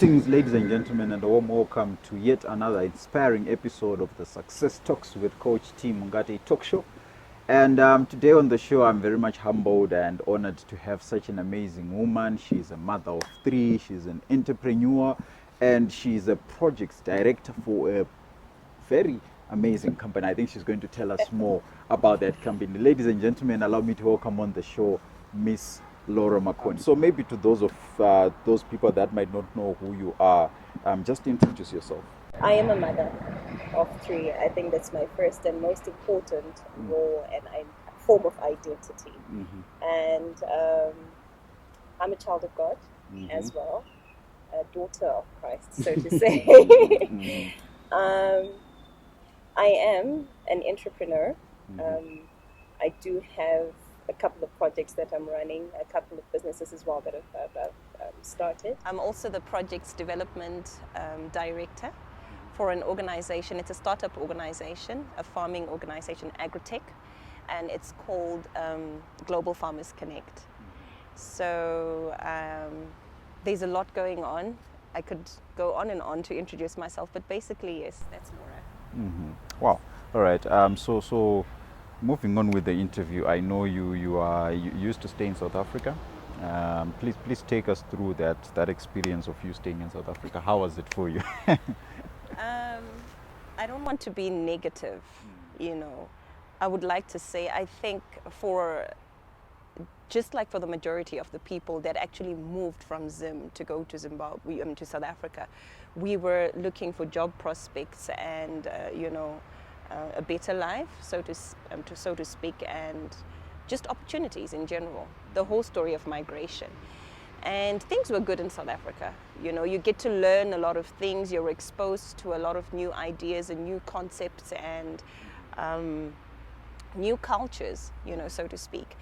Greetings, ladies and gentlemen, and a warm welcome to yet another inspiring episode of the Success Talks with Coach Tendai Mungate talk show. And today on the show, I'm very much humbled and honored to have such an amazing woman. She's a mother of three, she's an entrepreneur, and she's a projects director for a very amazing company. I think she's going to tell us more about that company. Ladies and gentlemen, allow me to welcome on the show Miss Laura Makoni. So maybe to those people that might not know who you are, just introduce yourself. I am a mother of three. I think that's my first and most important role and form of identity. And I'm a child of God as well, a daughter of Christ, so to say. I am an entrepreneur. I do have a couple of projects that I'm running, a couple of businesses as well that I've started. I'm also the projects development director for an organization. It's a startup organization, a farming organization, Agritech, and it's called Global Farmers Connect. So there's a lot going on. I could go on and on to introduce myself, but basically, yes, that's Laura. Wow. All right. So moving on with the interview, I know you used to stay in South Africa. Please take us through that experience of you staying in South Africa. How was it for you? I don't want to be negative, I would like to say, I think just like for the majority of the people that actually moved from Zim to go to Zimbabwe, to South Africa, we were looking for job prospects and, a better life, so to speak, and just opportunities in general, the whole story of migration. And things were good in South Africa. You get to learn a lot of things, you're exposed to a lot of new ideas and new concepts and new cultures, so to speak.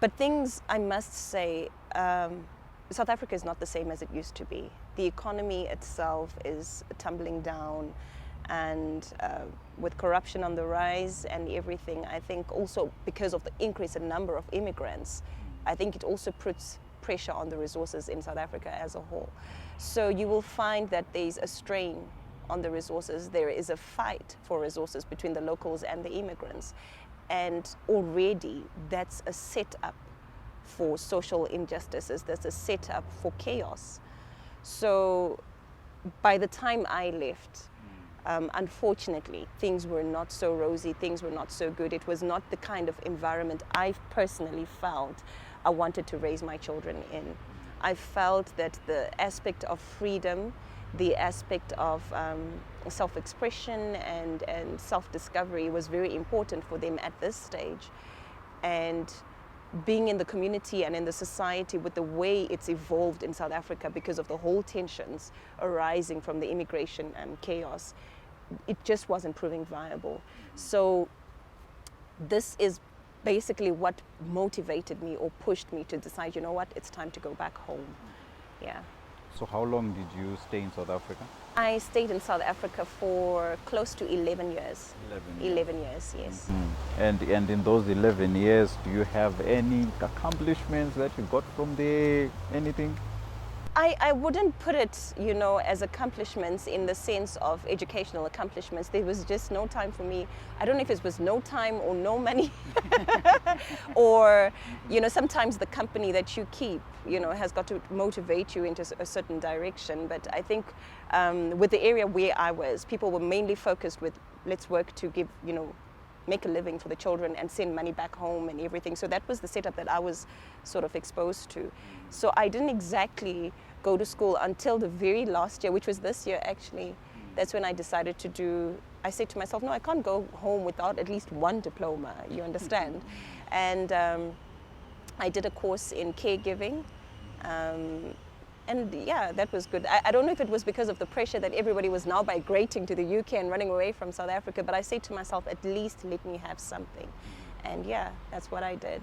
But things, I must say, South Africa is not the same as it used to be. The economy itself is tumbling down, and with corruption on the rise and everything, I think also because of the increase in number of immigrants, I think it also puts pressure on the resources in South Africa as a whole. So you will find that there's a strain on the resources. There is a fight for resources between the locals and the immigrants. And already that's a setup for social injustices, that's a setup for chaos. So by the time I left, unfortunately, things were not so rosy, things were not so good. It was not the kind of environment I personally felt I wanted to raise my children in. I felt that the aspect of freedom, the aspect of self-expression and self-discovery was very important for them at this stage. And being in the community and in the society with the way it's evolved in South Africa because of the whole tensions arising from the immigration and chaos, it just wasn't proving viable. So this is basically what motivated me or pushed me to decide, it's time to go back home. Yeah. So how long did you stay in South Africa? I stayed in South Africa for close to 11 years. 11 years, yes. And in those 11 years, do you have any accomplishments that you got from there? Anything? I wouldn't put it, as accomplishments in the sense of educational accomplishments. There was just no time for me. I don't know if it was no time or no money or, sometimes the company that you keep, has got to motivate you into a certain direction. But I think with the area where I was, people were mainly focused with let's work to give, make a living for the children and send money back home and everything. So that was the setup that I was sort of exposed to. So I didn't exactly go to school until the very last year, which was this year actually. That's when I decided I said to myself, no, I can't go home without at least one diploma, you understand? And I did a course in caregiving. And yeah, that was good. I don't know if it was because of the pressure that everybody was now migrating to the UK and running away from South Africa, but I said to myself, at least let me have something. And yeah, that's what I did.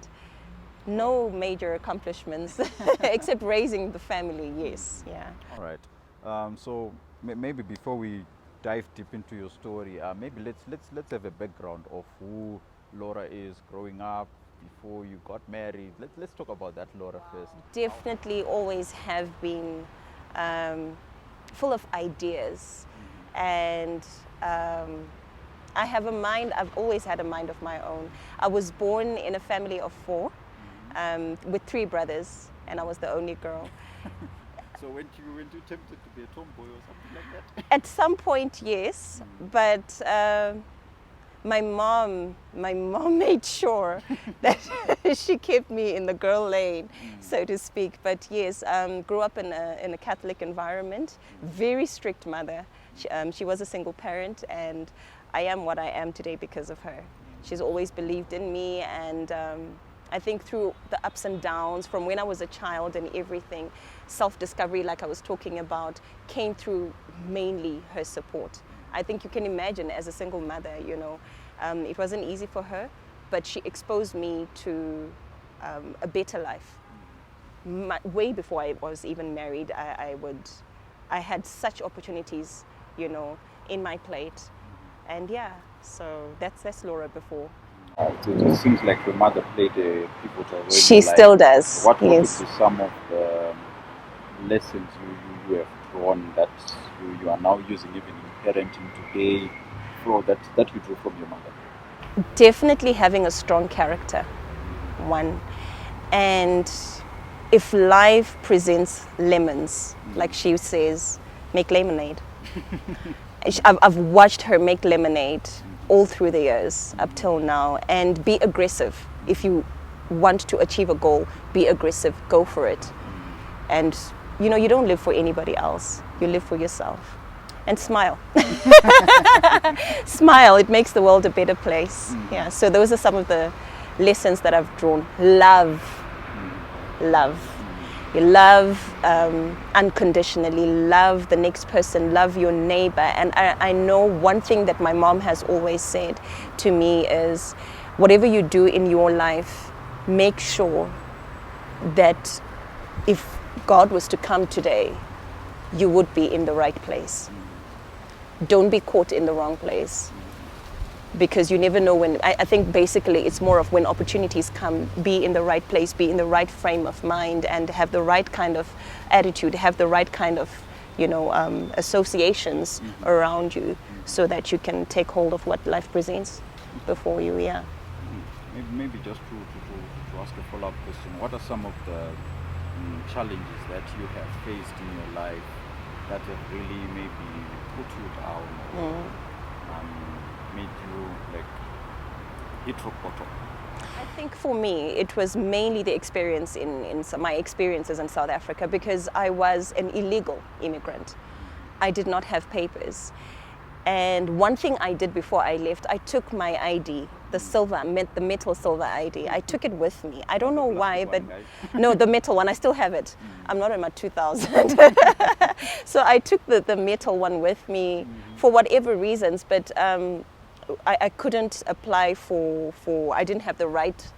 No major accomplishments except raising the family, yes, yeah. All right. So maybe before we dive deep into your story, maybe let's have a background of who Laura is growing up, before you got married. Let's talk about that, Laura, first. Definitely always have been full of ideas, and I have a mind. I've always had a mind of my own. I was born in a family of 4, with 3 brothers, and I was the only girl. So weren't you tempted to be a tomboy or something like that? At some point, yes, but my mom made sure that she kept me in the girl lane, so to speak. But yes, grew up in a Catholic environment, very strict mother. She was a single parent, and I am what I am today because of her. She's always believed in me, and I think through the ups and downs from when I was a child and everything, self-discovery, like I was talking about, came through mainly her support. I think you can imagine, as a single mother, it wasn't easy for her, but she exposed me to a better life. Way before I was even married, I had such opportunities, in my plate. And yeah, so that's Laura before. It seems like your mother played a pivotal role. She still does. What would Yes. be some of the lessons you have drawn that you are now using even in parenting today, that you drew from your mother? Definitely having a strong character, one. And if life presents lemons, like she says, make lemonade. I've watched her make lemonade all through the years up till now, and be aggressive. If you want to achieve a goal, be aggressive, go for it. And you don't live for anybody else, you live for yourself. And smile. Smile, it makes the world a better place. Yeah, so those are some of the lessons that I've drawn. Love. You love unconditionally, love the next person, love your neighbor. And I know one thing that my mom has always said to me is, whatever you do in your life, make sure that if God was to come today, you would be in the right place. Don't be caught in the wrong place, because you never know when. I think basically it's more of when opportunities come, be in the right place, be in the right frame of mind, and have the right kind of attitude, have the right kind of associations around you, so that you can take hold of what life presents before you. Yeah. Maybe just to ask a follow-up question, what are some of the challenges that you have faced in your life that have really maybe put you down, made you hit rock bottom? I think for me, it was mainly the experience my experiences in South Africa, because I was an illegal immigrant. I did not have papers. And one thing I did before I left, I took my ID, the metal silver ID. I took it with me. I don't know why, but no, the metal one, I still have it. I'm not in my 2000. So I took the metal one with me for whatever reasons, but I couldn't apply for, I didn't have the right,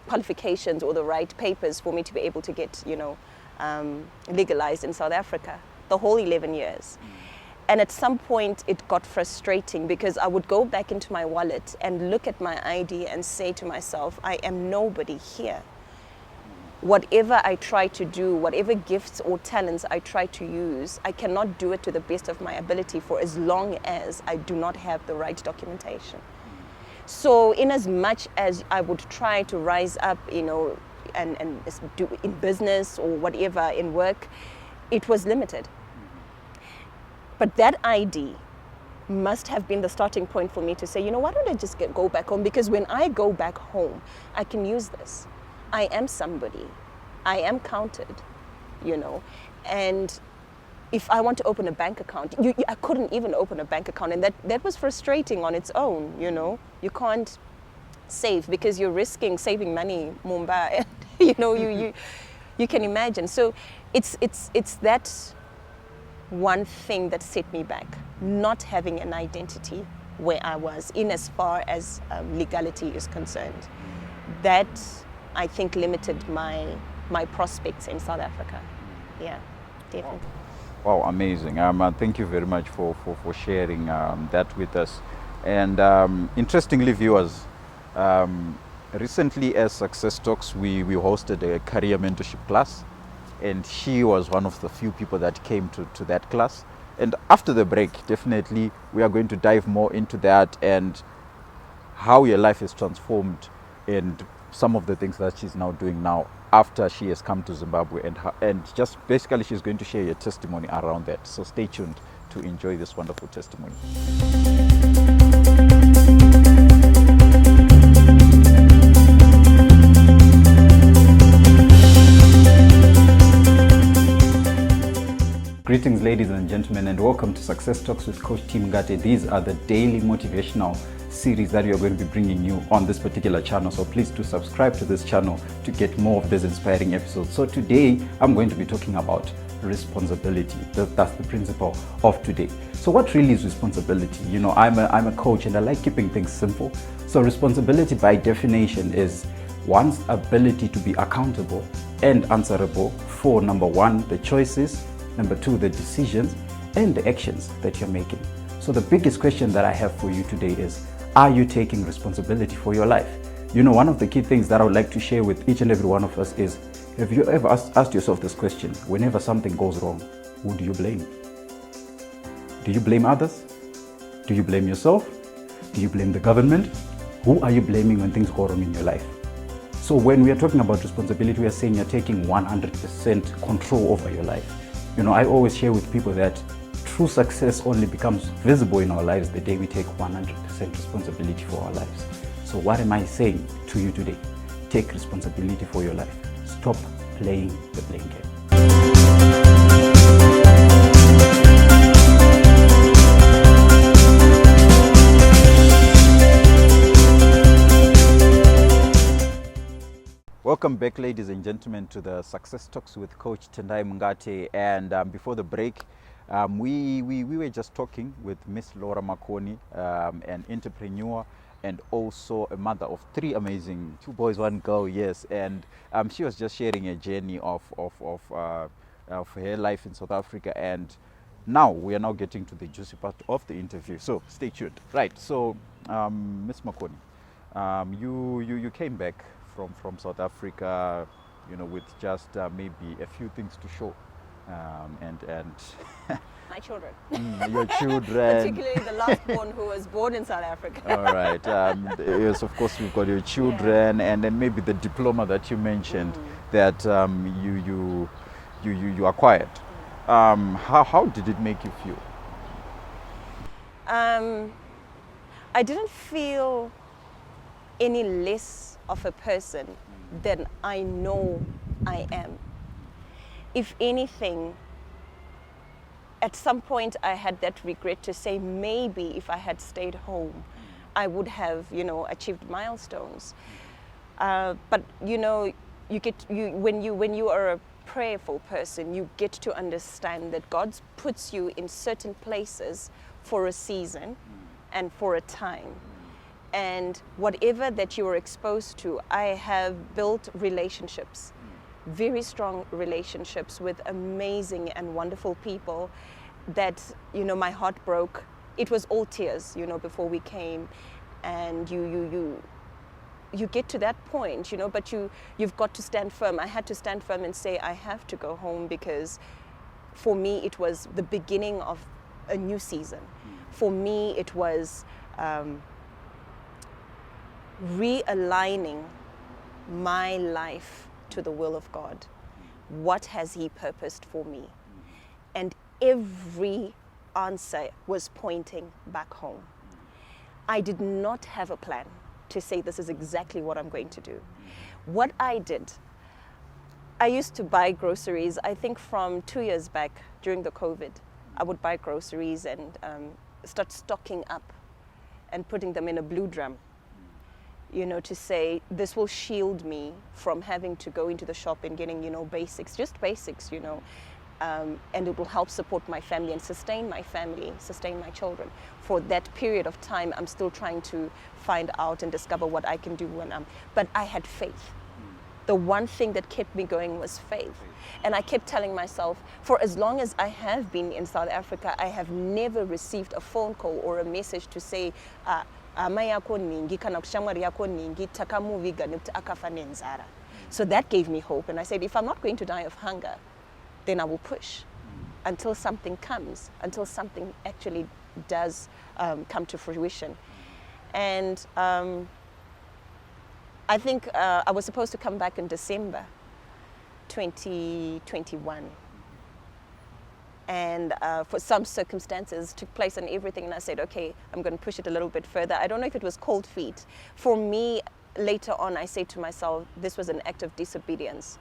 qualifications or the right papers for me to be able to get, legalized in South Africa, the whole 11 years. And at some point it got frustrating, because I would go back into my wallet and look at my ID and say to myself, I am nobody here. Whatever I try to do, whatever gifts or talents I try to use, I cannot do it to the best of my ability for as long as I do not have the right documentation. So in as much as I would try to rise up, and do in business or whatever, in work, it was limited. But that ID must have been the starting point for me to say, why don't I just go back home? Because when I go back home, I can use this. I am somebody. I am counted, And if I want to open a bank account, I couldn't even open a bank account. And that was frustrating on its own, You can't save because you're risking saving money, Mumbai. You can imagine. So it's that one thing that set me back, not having an identity where I was in as far as legality is concerned. That, I think, limited my prospects in South Africa. Yeah, definitely. Wow, amazing. Thank you very much for sharing that with us. And interestingly, viewers, recently as Success Talks, we hosted a career mentorship class. and she was one of the few people that came to that class. And after the break, definitely we are going to dive more into that and how your life is transformed and some of the things that she's now doing now after she has come to Zimbabwe, and just basically she's going to share your testimony around that. So stay tuned to enjoy this wonderful testimony. Greetings, ladies and gentlemen, and welcome to Success Talks with Coach Tendai Mungate. These are the daily motivational series that we are going to be bringing you on this particular channel. So please do subscribe to this channel to get more of these inspiring episodes. So today, I'm going to be talking about responsibility. That's the principle of today. So what really is responsibility? You know, I'm a coach and I like keeping things simple. So responsibility by definition is one's ability to be accountable and answerable for, number one, the choices, number two, the decisions and the actions that you're making. So the biggest question that I have for you today is, are you taking responsibility for your life? You know, one of the key things that I would like to share with each and every one of us is, have you ever asked yourself this question? Whenever something goes wrong, who do you blame? Do you blame others? Do you blame yourself? Do you blame the government? Who are you blaming when things go wrong in your life? So when we are talking about responsibility, we are saying you're taking 100% control over your life. You know, I always share with people that true success only becomes visible in our lives the day we take 100% responsibility for our lives. So what am I saying to you today? Take responsibility for your life. Stop playing the blame game. Welcome back, ladies and gentlemen, to the Success Talks with Coach Tendai Mungate. And before the break, we were just talking with Miss Laura Makoni, an entrepreneur and also a mother of three amazing, 2 boys, 1 girl, yes. And she was just sharing a journey of her life in South Africa. And now we are now getting to the juicy part of the interview. So stay tuned. Right. So Miss Makoni, you came back from South Africa, you know, with just maybe a few things to show, and My children. Your children, Particularly the last born who was born in South Africa. All right. Yes, of course, you've got your children, and then maybe the diploma that you mentioned that you acquired. How did it make you feel? I didn't feel any less of a person than I know I am. If anything, at some point I had that regret to say, maybe if I had stayed home, I would have, you know, achieved milestones. But you know, when you are a prayerful person, you get to understand that God puts you in certain places for a season and for a time. And whatever that you are exposed to, I have built relationships, very strong relationships with amazing and wonderful people that, you know, my heart broke. It was all tears, you know, before we came. And you get to that point, you know, but you've got to stand firm. I had to stand firm and say, I have to go home, because for me, it was the beginning of a new season. For me, it was realigning my life to the will of God. What has He purposed for me? And every answer was pointing back home. I did not have a plan to say this is exactly what I'm going to do. What I did, I used to buy groceries, I think from 2 years back during the COVID, I would buy groceries and start stocking up and putting them in a blue drum. You know, to say this will shield me from having to go into the shop and getting, you know, basics, just basics, you know, and it will help support my family and sustain my family, sustain my children. For that period of time, I'm still trying to find out and discover what I can do but I had faith. The one thing that kept me going was faith. And I kept telling myself, for as long as I have been in South Africa, I have never received a phone call or a message to say, So that gave me hope. And I said, if I'm not going to die of hunger, then I will push until something comes, until something actually does come to fruition. And I think I was supposed to come back in December 2021. And for some circumstances took place and everything, and I said, okay, I'm going to push it a little bit further. I don't know if it was cold feet. For me, later on, I said to myself, this was an act of disobedience.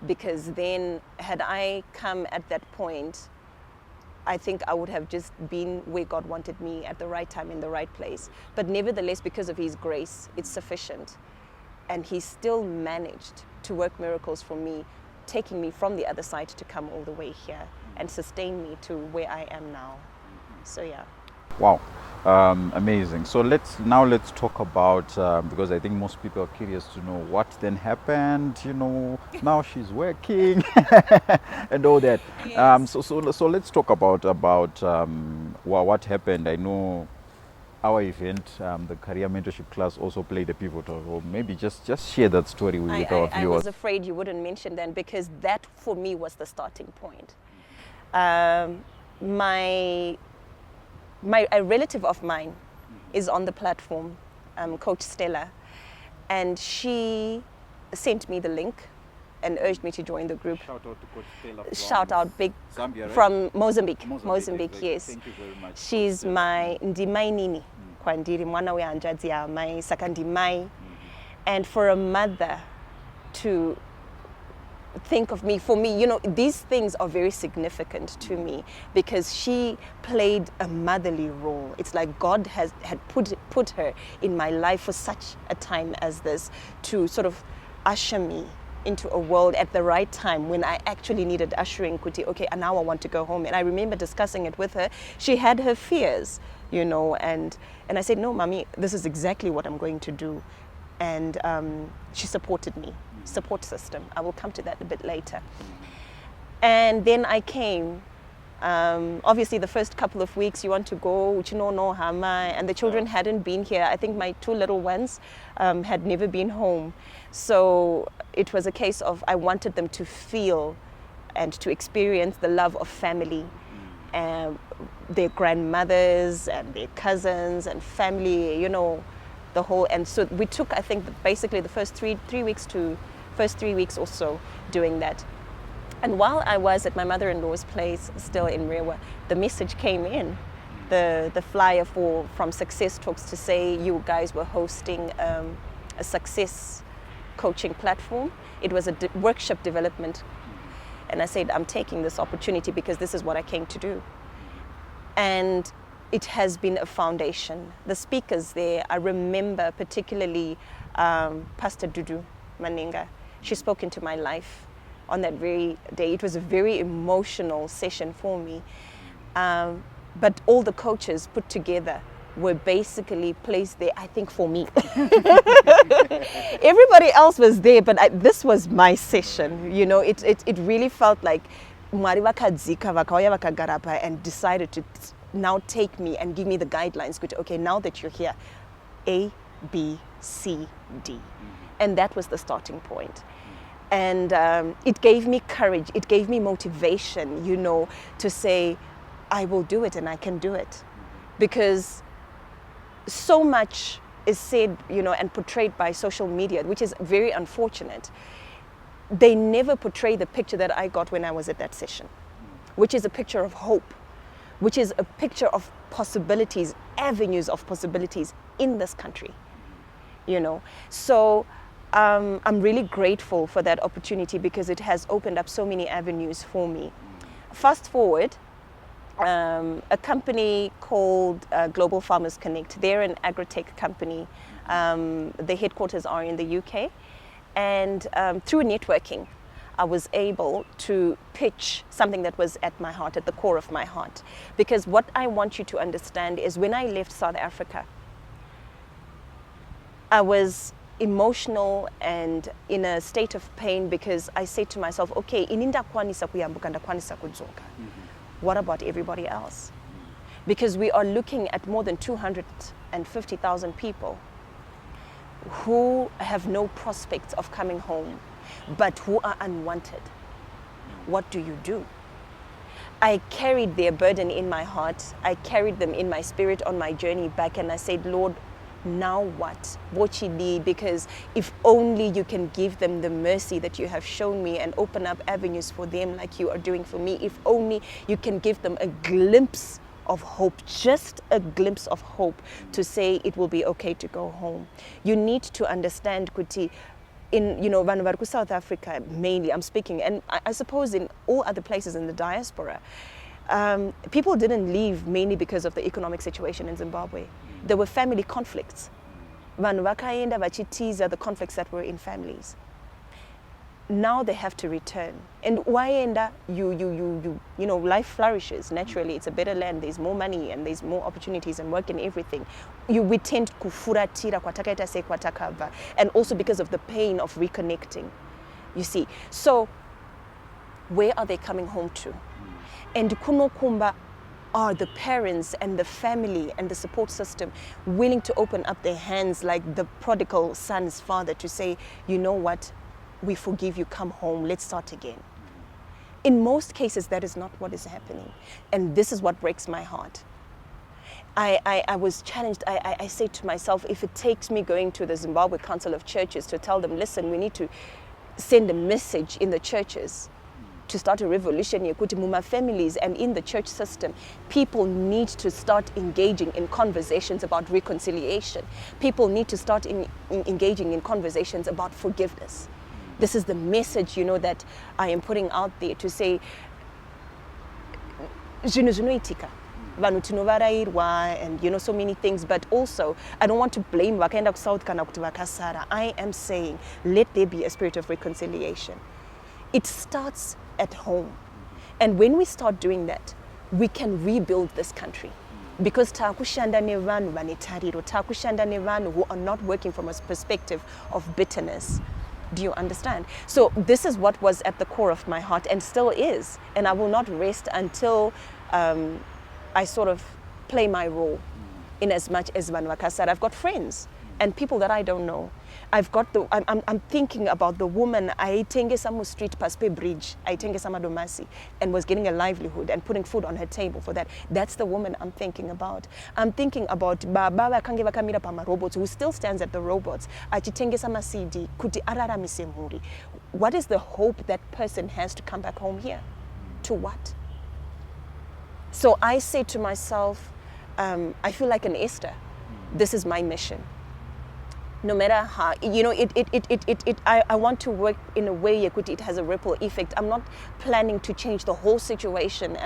Because then, had I come at that point, I think I would have just been where God wanted me at the right time, in the right place. But nevertheless, because of His grace, it's sufficient. And He still managed to work miracles for me, taking me from the other side to come all the way here and sustain me to where I am now. So yeah. Wow, amazing. So let's talk about because I think most people are curious to know what then happened. Now she's working and all that. Yes. So let's talk about what happened. I know our event, the career mentorship class, also played a pivotal role. Maybe just share that story with our viewers. I was afraid you wouldn't mention that, because that for me was the starting point. A relative of mine is on the platform, Coach Stella, and she sent me the link and urged me to join the group. Shout out to Coach Stella. Shout out big Zambia, right? From Mozambique. Mozambique, Yes. Thank you very much. She's my ndimai nini kwandiri mwana we hanzvadzi yamai saka ndimai. And for a mother to think of me, for me, these things are very significant to me, because she played a motherly role. It's like God had put her in my life for such a time as this, to sort of usher me into a world at the right time when I actually needed ushering. Kuti, okay, and now I want to go home. And I remember discussing it with her. She had her fears, and I said, no, mommy, this is exactly what I'm going to do. And she supported me. Support system. I will come to that a bit later. And then I came. Obviously, the first couple of weeks, you want to go, and the children hadn't been here. I think my two little ones had never been home. So it was a case of, I wanted them to feel and to experience the love of family, their grandmothers and their cousins and family, the whole. And so we took, I think, basically the first three weeks or so doing that. And while I was at my mother-in-law's place, still in Rewa, the message came in, the flyer from Success Talks, to say you guys were hosting a success coaching platform. It was a workshop development. And I said, I'm taking this opportunity because this is what I came to do. And it has been a foundation. The speakers there, I remember particularly Pastor Dudu Maninga. She spoke into my life on that very day. It was a very emotional session for me. But all the coaches put together were basically placed there, I think, for me. Everybody else was there, but this was my session. It really felt like Mwari vakadzika vakauya vakagarapa and decided to now take me and give me the guidelines. Okay, now that you're here, A, B, C, D. And that was the starting point. And it gave me courage, it gave me motivation, to say, I will do it and I can do it. Because so much is said, and portrayed by social media, which is very unfortunate. They never portray the picture that I got when I was at that session, which is a picture of hope, which is a picture of possibilities, avenues of possibilities in this country, So I'm really grateful for that opportunity, because it has opened up so many avenues for me. Fast forward, a company called Global Farmers Connect. They're an agri-tech company. The headquarters are in the UK. And through networking, I was able to pitch something that was at my heart, at the core of my heart. Because what I want you to understand is, when I left South Africa, I was emotional and in a state of pain, because I said to myself, okay, what about everybody else? Because we are looking at more than 250,000 people who have no prospects of coming home, but who are unwanted. What do? I carried their burden in my heart. I carried them in my spirit on my journey back, and I said, Lord, now what? Bochidi, because if only you can give them the mercy that you have shown me and open up avenues for them like you are doing for me. If only you can give them a glimpse of hope, just a glimpse of hope to say it will be okay to go home. You need to understand, Kuti, in, vanhu vari South Africa mainly, I'm speaking, and I suppose in all other places in the diaspora, people didn't leave mainly because of the economic situation in Zimbabwe. There were family conflicts. Vanhu vakaenda vachitiza the conflicts that were in families. Now they have to return. And waenda, life flourishes naturally. It's a better land. There's more money and there's more opportunities and work and everything. We tend kufuratira kwatakaita se kwatakava, and also because of the pain of reconnecting. You see, so where are they coming home to? And kunokumba, are the parents and the family and the support system willing to open up their hands like the prodigal son's father to say, you know what? We forgive you, come home, let's start again. In most cases, that is not what is happening. And this is what breaks my heart. I was challenged. I say to myself, if it takes me going to the Zimbabwe Council of Churches to tell them, listen, we need to send a message in the churches to start a revolution here, Muma families and in the church system, people need to start engaging in conversations about reconciliation. People need to start engaging in conversations about forgiveness. This is the message, that I am putting out there to say, and so many things, but also I don't want to blame Wakaenda South Kana kuti vakasara. I am saying, let there be a spirit of reconciliation. It starts at home. And when we start doing that, we can rebuild this country. Because takushanda ne vanhu vane tariro, takushanda ne vanhu who are not working from a perspective of bitterness. Do you understand? So this is what was at the core of my heart and still is. And I will not rest until I sort of play my role in as much as Vanhu Vakasara. I've got friends and people that I don't know. I'm thinking about the woman aitengesa street Paspe Bridge, aitengesa madomasi, and was getting a livelihood and putting food on her table for that. That's the woman I'm thinking about. I'm thinking about baba vakange vakamira pama robots, who still stands at the robots, achitengesa ma CD, kuti araramise muri. What is the hope that person has to come back home here? To what? So I say to myself, I feel like an Esther. This is my mission. No matter how, I want to work in a way it has a ripple effect. I'm not planning to change the whole situation,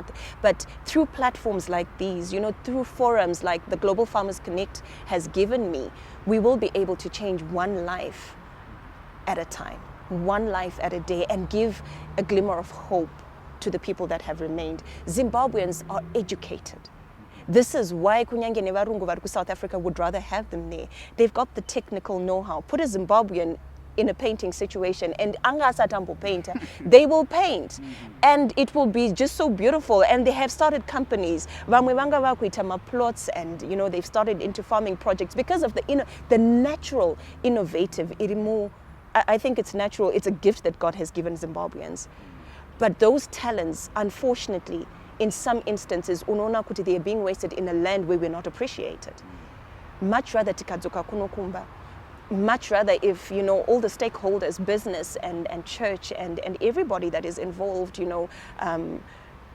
but through platforms like these, through forums like the Global Farmers Connect has given me, we will be able to change one life at a time, one life at a day, and give a glimmer of hope to the people that have remained. Zimbabweans are educated. This is why kunyange nevarungu vari South Africa would rather have them there. They've got the technical know-how. Put a Zimbabwean in a painting situation and anga asatambo painter, they will paint. And it will be just so beautiful. And they have started companies. Vamwe vanga vakuita plots, and they've started into farming projects because of the natural, innovative irimu. I think it's natural. It's a gift that God has given Zimbabweans. But those talents, unfortunately, in some instances, unaona kuti they are being wasted in a land where we're not appreciated. Much rather tikadzoka kunokumba. Much rather if, all the stakeholders, business and church and everybody that is involved,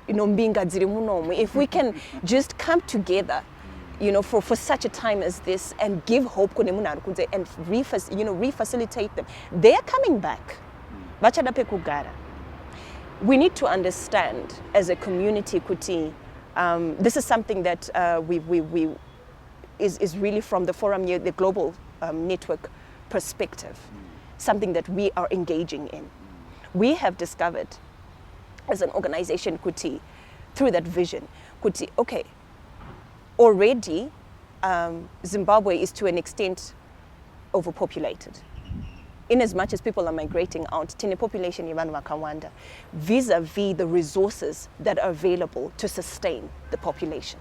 if we can just come together, for such a time as this and give hope and refacilitate them. They are coming back. We need to understand as a community, Kuti, this is something that is really from the forum here, the global network perspective, something that we are engaging in. We have discovered as an organization, Kuti, through that vision, Kuti, okay, already Zimbabwe is to an extent overpopulated. In as much as people are migrating out, tine population yavanhu vakawanda, vis-a-vis the resources that are available to sustain the population.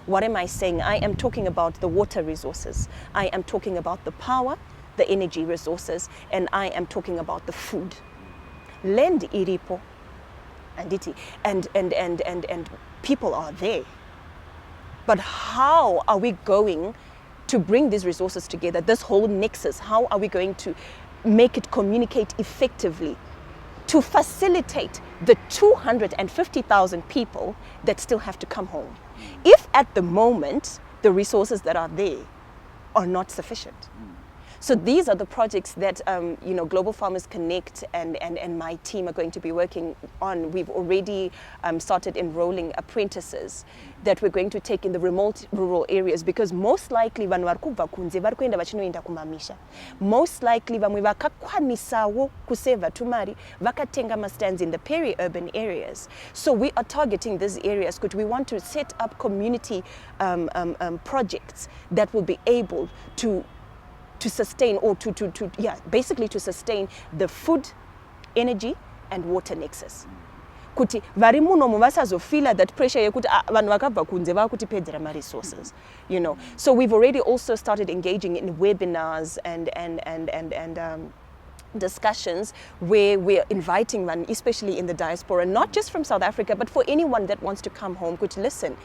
What am I saying? I am talking about the water resources. I am talking about the power. the energy resources, and I am talking about the food. Land iripo, and people are there. But how are we going to bring these resources together, this whole nexus? How are we going to make it communicate effectively to facilitate the 250,000 people that still have to come home? If at the moment the resources that are there are not sufficient. So these are the projects that Global Farmers Connect and my team are going to be working on. We've already started enrolling apprentices that we're going to take in the remote rural areas, because most likely vanhu vari kubva kunze vari kuenda vachinoenda kumamisha. Most likely vamwe vakakwanisawo kuseva tumari vakatenga mastands in the peri-urban areas. So we are targeting these areas because we want to set up community projects that will be able to sustain, or basically to sustain the food, energy and water nexus. Kuti vari muno muvasazofila that pressure yekuti vanhu vakabva kunze vakutipedzera ma resources, So we've already also started engaging in webinars and discussions where we're inviting one, especially in the diaspora, not just from South Africa, but for anyone that wants to come home. Kuti listen,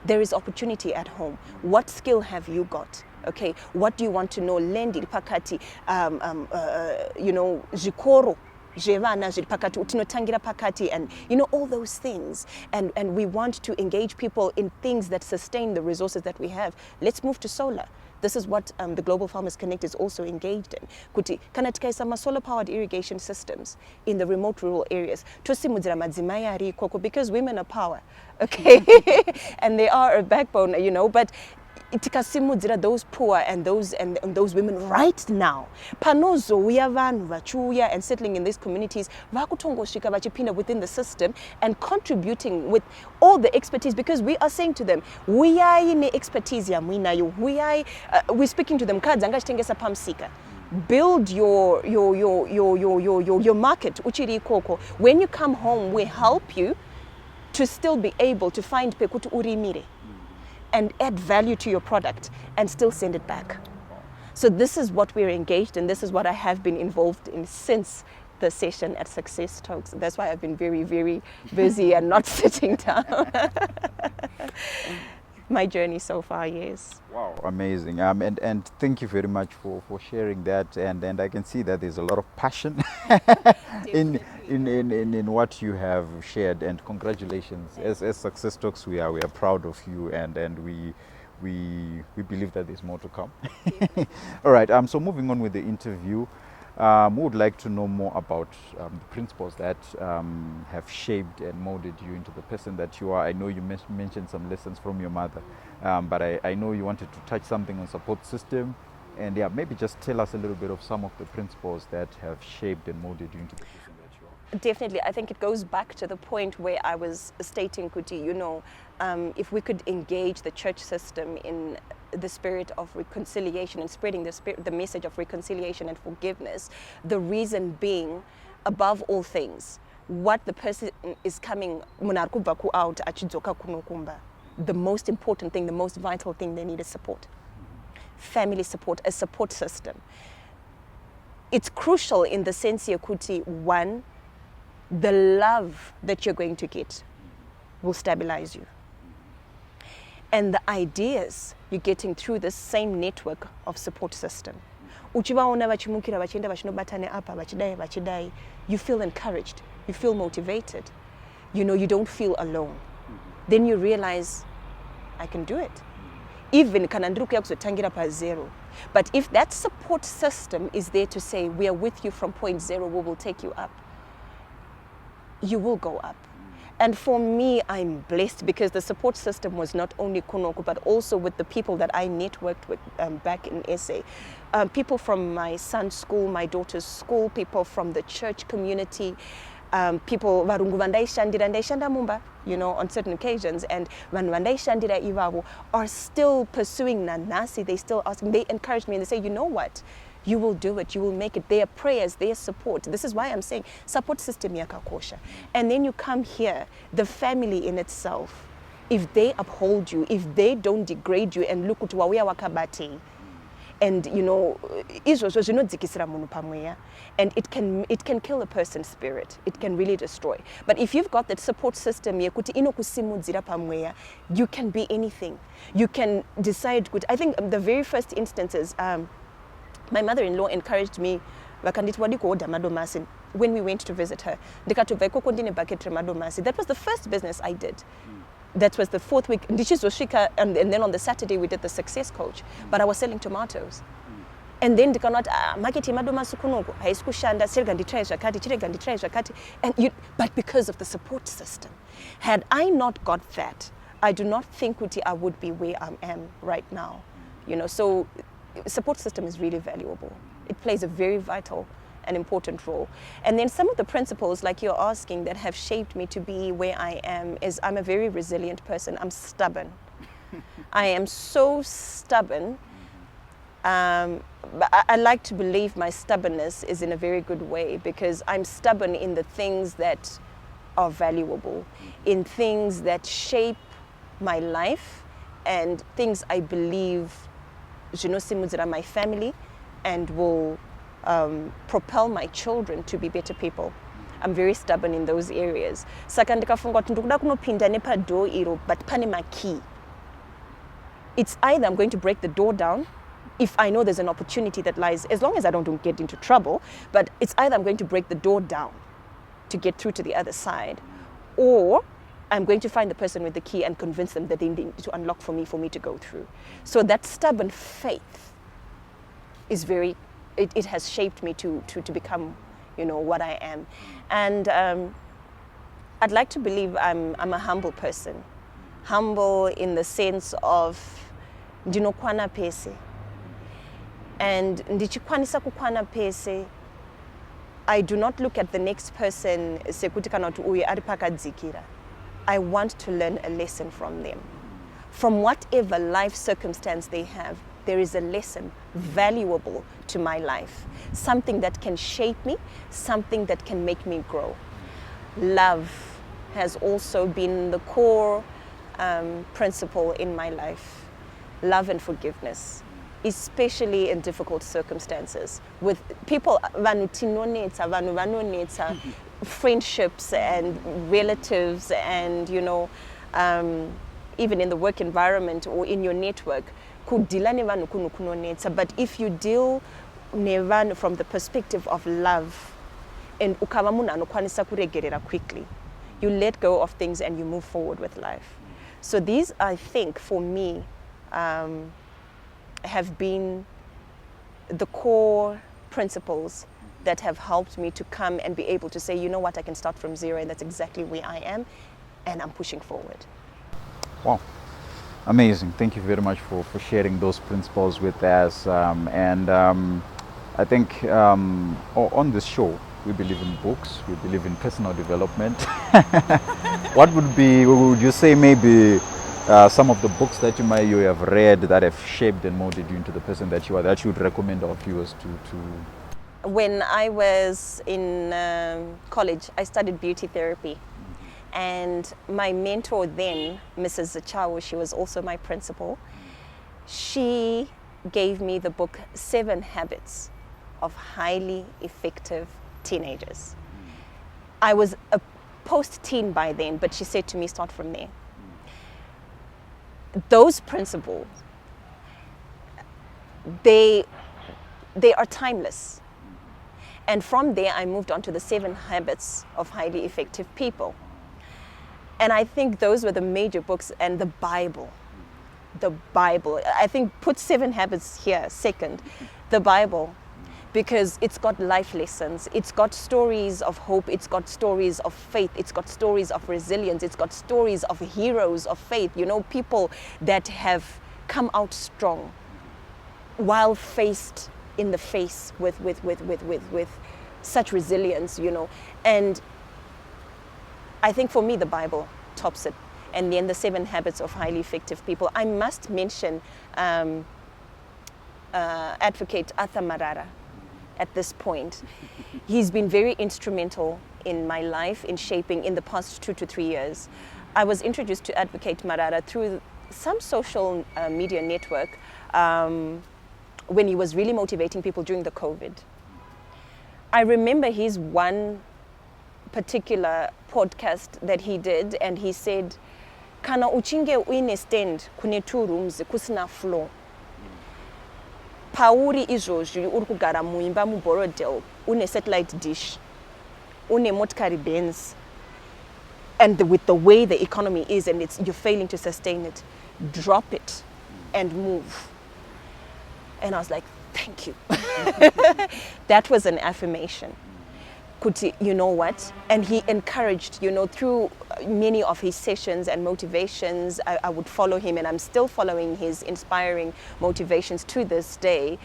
there is opportunity at home. What skill have you got? Okay, what do you want to know? Lendi pakati, zvikoro zvevana zviri pakati, utinotangira pakati, and all those things. And we want to engage people in things that sustain the resources that we have. Let's move to solar. This is what the Global Farmers Connect is also engaged in. Kuti kana tikaisa solar powered irrigation systems in the remote rural areas. Tosimudzira madzimai ari ikoko, because women are power, okay? And they are a backbone, but tikasimudzira those poor and those women right now. Panozouya vanhu vachiuya and settling in these communities vakutongosvika vachipinda within the system and contributing with all the expertise, because we are saying to them, uyai ne expertise yamuinayo, uyai, we're speaking to them, kadzanga chitengesa pamsika. Build your market uchiri ikoko. When you come home, we help you to still be able to find pekuti urimire and add value to your product and still send it back. So this is what we're engaged in. This is what I have been involved in since the session at Success Talks. That's why I've been very, very busy and not sitting down. My journey so far, yes. Wow, amazing. And thank you very much for sharing that. And I can see that there's a lot of passion in what you have shared. And congratulations. As Success Talks, we are proud of you, and we believe that there's more to come. All right. So moving on with the interview, we would like to know more about the principles that have shaped and molded you into the person that you are. I know you mentioned some lessons from your mother, but I know you wanted to touch something on support system, and maybe just tell us a little bit of some of the principles that have shaped and molded you into the person that you are. Definitely. I think it goes back to the point where I was stating, Kuti, if we could engage the church system in the spirit of reconciliation and spreading the message of reconciliation and forgiveness, the reason being, above all things, what the person is coming out, the most important thing, the most vital thing they need is support. Family support, a support system. It's crucial in the sense, Yakuti, one, the love that you're going to get will stabilize you. And the ideas you're getting through this same network of support system. You feel encouraged, you feel motivated, you don't feel alone. Then you realize, I can do it. Even zero. But if that support system is there to say, we are with you from point zero, we will take you up, you will go up. And for me, I'm blessed because the support system was not only Kunoku, but also with the people that I networked with back in SA. People from my son's school, my daughter's school, people from the church community, people varungu vandai shandira mumba, on certain occasions, and vandai shandira ivavo are still pursuing nanasi. They still asking, they encourage me and they say, you know what? You will do it, you will make it. Their prayers, their support. This is why I'm saying support system yakakosha. And then you come here, the family in itself, if they uphold you, if they don't degrade you and look at wawia wakabati, and izvozvo zvinodzikisira munhu pamweya, and it can kill a person's spirit. It can really destroy. But if you've got that support system yekuti inokusimudzira pamweya, you can be anything. You can decide good. I think the very first instances, my mother-in-law encouraged me vakanditi wadi kuorder madomasi when we went to visit her. Ndikatobva ikoko ndine bucket remadomasi. That was the first business I did. That was the 4th week. Ndichizosvika, and then on the Saturday we did the success coach, but I was selling tomatoes. And then ndikanoti market yemadomasi kunoku haisi kushanda, chirega nditry zvakati, but because of the support system. Had I not got that, I do not think I would be where I am right now. So support system is really valuable. It plays a very vital and important role. And then some of the principles, like you're asking, that have shaped me to be where I am is I'm a very resilient person. I'm stubborn. I am so stubborn. But I like to believe my stubbornness is in a very good way, because I'm stubborn in the things that are valuable, in things that shape my life, and things I believe zvinosimudzira my family and will propel my children to be better people. I'm very stubborn in those areas. Saka ndikafunga kuti ndikuda kunopinda nepadoor iro, but pane makey. It's either I'm going to break the door down if I know there's an opportunity that lies, as long as I don't get into trouble, but it's either I'm going to break the door down to get through to the other side, or I'm going to find the person with the key and convince them that they need to unlock for me to go through. So that stubborn faith is it has shaped me to become, what I am. And I'd like to believe I'm a humble person. Humble in the sense of ndinokwana pese. And ndichikwanisa kukwana pese, I do not look at the next person sekuti kana kuti uyu ari pakadzikira. I want to learn a lesson from them. From whatever life circumstance they have, there is a lesson valuable to my life. Something that can shape me, something that can make me grow. Love has also been the core principle in my life. Love and forgiveness, especially in difficult circumstances. With people, vanhu vanonetsa, friendships and relatives, and even in the work environment or in your network, kudila nevanhu kuno kunonetsa. But if you deal nevanhu from the perspective of love, and ukava munhu anokwanisa kuregerera quickly, you let go of things and you move forward with life. So these, I think, for me, have been the core principles that have helped me to come and be able to say, you know what, I can start from zero, and that's exactly where I am, and I'm pushing forward. Wow, amazing. Thank you very much for sharing those principles with us. I think on this show, we believe in books, we believe in personal development. What would you say maybe some of the books that you have read that have shaped and molded you into the person that you are, that you would recommend our viewers to? When I was in college, I studied beauty therapy. And my mentor then, Mrs. Zachawu, she was also my principal, she gave me the book 7 Habits of Highly Effective Teenagers. I was a post-teen by then, but she said to me, start from there. Those principles, they are timeless. And from there, I moved on to the 7 Habits of Highly Effective People. And I think those were the major books, and the Bible. The Bible. I think put 7 Habits here second. The Bible. Because it's got life lessons. It's got stories of hope. It's got stories of faith. It's got stories of resilience. It's got stories of heroes of faith. People that have come out strong while faced in the face with such resilience, And I think for me, the Bible tops it. And then the 7 Habits of Highly Effective People. I must mention Advocate Arthur Marara at this point. He's been very instrumental in my life, in shaping in the past 2 to 3 years. I was introduced to Advocate Marara through some social media network when he was really motivating people during the COVID. I remember his one particular podcast that he did, and he said, kana uchinge uine stand kune 2 rooms kusina floor. Pauri izvozvi uri kugara muimba muBorodale une satellite dish, une motikari Benz, and with the way the economy is and you're failing to sustain it, drop it and move. And I was like, thank you. That was an affirmation. Kuti, you know what? And he encouraged, through many of his sessions and motivations, I would follow him, and I'm still following his inspiring motivations to this day.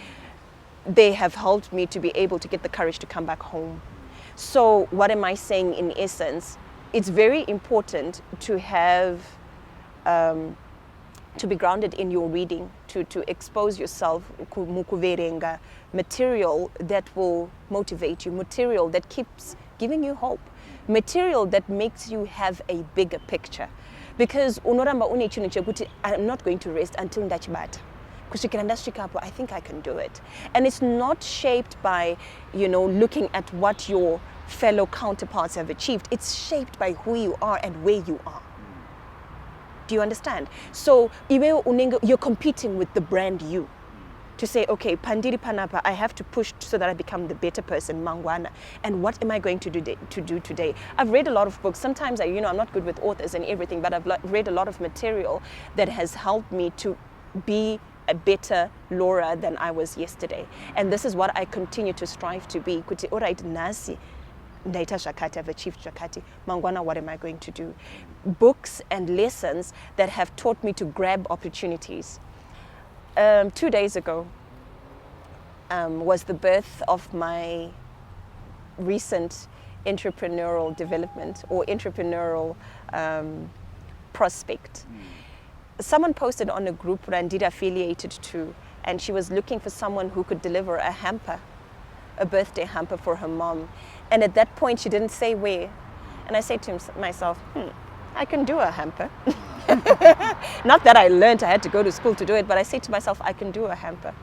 They have helped me to be able to get the courage to come back home. So what am I saying in essence? It's very important to have, to be grounded in your reading, to expose yourself, mukuverenga, material that will motivate you, material that keeps giving you hope, material that makes you have a bigger picture. Because unoramba une chinhu chekuti I'm not going to rest until ndachibata. Kusvikira ndasvika apo, I think I can do it. And it's not shaped by, looking at what your fellow counterparts have achieved. It's shaped by who you are and where you are. Do you understand? So you're competing with the brand you. To say, okay, Pandiri Panapa, I have to push so that I become the better person, Mangwana. And what am I going to do today? I've read a lot of books. Sometimes I'm not good with authors and everything, but I've read a lot of material that has helped me to be a better Laura than I was yesterday. And this is what I continue to strive to be. Kuti, all right, nasi. Ndaita Shakati, I've achieved Shakati. Mangwana, what am I going to do? Books and lessons that have taught me to grab opportunities. 2 days ago was the birth of my recent entrepreneurial development or entrepreneurial prospect. Someone posted on a group Randida affiliated to, and she was looking for someone who could deliver a hamper, a birthday hamper for her mom. And at that point, she didn't say where. And I said to myself, I can do a hamper. Not that I learned I had to go to school to do it, but I said to myself, I can do a hamper.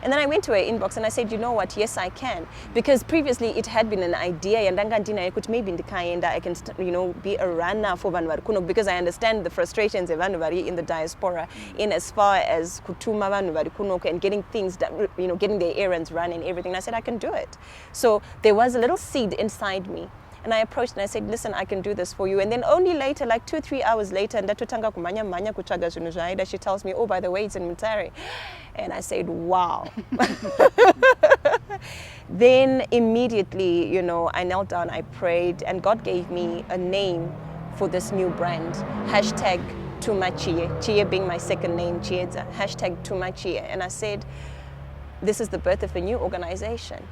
And then I went to her inbox and I said, you know what, yes, I can. Because previously it had been an idea, and maybe I can, be a runner for Vanhu Kuno, because I understand the frustrations of Vanhu in the diaspora, in as far as kutuma Vanhu Kuno and getting things done, getting their errands run and everything. And I said, I can do it. So there was a little seed inside me. And I approached and I said, listen, I can do this for you. And then only later, like 2-3 hours later, she tells me, oh, by the way, it's in Mutare. And I said, wow. Then immediately, I knelt down, I prayed, and God gave me a name for this new brand. Hashtag Tumachie. Chie being my second name, Chiedza. Hashtag Tumachie. And I said, this is the birth of a new organization.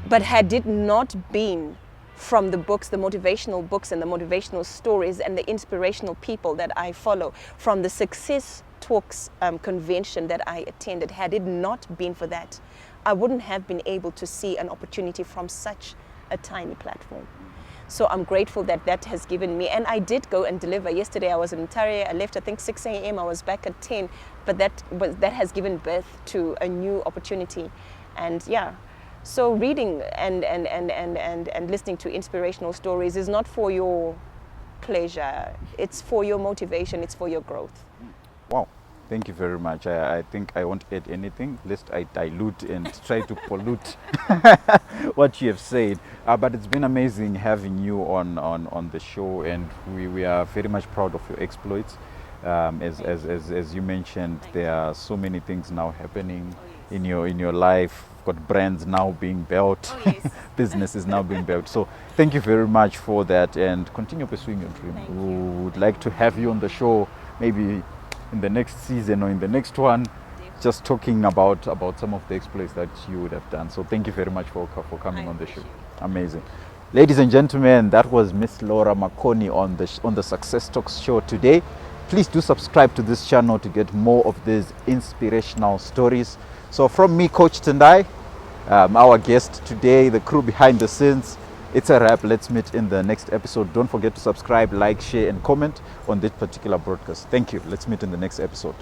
But had it not been from the books, the motivational books and the motivational stories and the inspirational people that I follow, from the Success Talks convention that I attended, had it not been for that, I wouldn't have been able to see an opportunity from such a tiny platform. So I'm grateful that that has given me, and I did go and deliver. Yesterday I was in Mutare, I left I think 6 a.m, I was back at 10, but that has given birth to a new opportunity. And yeah, so reading and listening to inspirational stories is not for your pleasure, it's for your motivation, it's for your growth. Wow, thank you very much. I think I won't add anything, lest I dilute and try to pollute what you have said. But it's been amazing having you on the show, and we are very much proud of your exploits. As you mentioned, there are so many things now happening in your life. Got brands now being built, business is now being built. So thank you very much for that, and continue pursuing your dream. We would like to have you on the show, maybe in the next season or in the next one, just talking about some of the exploits that you would have done. So thank you very much for coming on the show. Amazing. Ladies and gentlemen, that was Miss Laura Makoni on the Success Talks show today. Please do subscribe to this channel to get more of these inspirational stories. So from me, Coach Tendai, our guest today, the crew behind the scenes, it's a wrap. Let's meet in the next episode. Don't forget to subscribe, like, share, and comment on this particular broadcast. Thank you. Let's meet in the next episode.